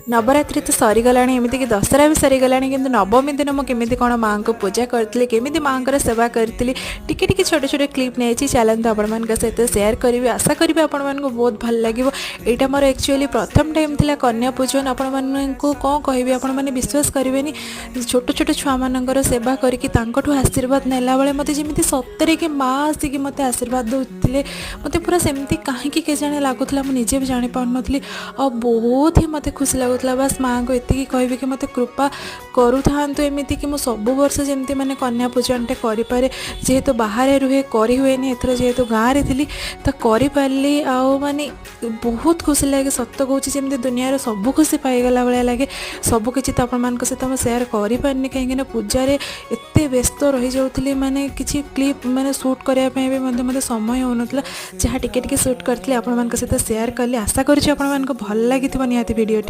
नवरात्रि तो सरीगला एमती कि दशहरा भी सरीगला कि नवमी दिन मुझे कौन माँ को पूजा करी केमी माँ को सेवा करी टिके छोटे छोटे क्लिप नहीं चलते आपण मान सहित सेयार करी आशा करी आपण मन को बहुत भल लगे। यहाँ मोर एक्चुअली प्रथम टाइम थी कन्या पूजन आपण मानू कौन कहि आपण मैंने विश्वास करेनि छोट छोट छुआ मान सेवा करके आशीर्वाद नेला बेले मत जमी सतरे कि माँ आसिक मत आशीर्वाद दौले मत पूरा सेमती कहीं के जाने लगुला मुझे भी जापार नी और बहुत ही मत खुशी लगुला। बस माँ को ये कहि कि मत कृपा करू था एमती कि सब वर्ष जमी मैंने कन्या पूजन करें जेहेतु बाहर रुहे करी हुए एथर जेहेतु गाँव में थी तो करी माने बहुत खुशी लगे। सत कहूँ जमी दुनिया सब खुशी पाईगला भाया लगे सबकि तो आपण सहित मुझे सेयार करें कहीं पूजारे एत व्यस्त रही जाऊँगी माने किसी क्लिप माने शूट करने भी मत समय हो ना जहाँ टिके शूट करती आपण सहित सेयार कली आशा करूँ भल लगी निहाती भिडियोटी।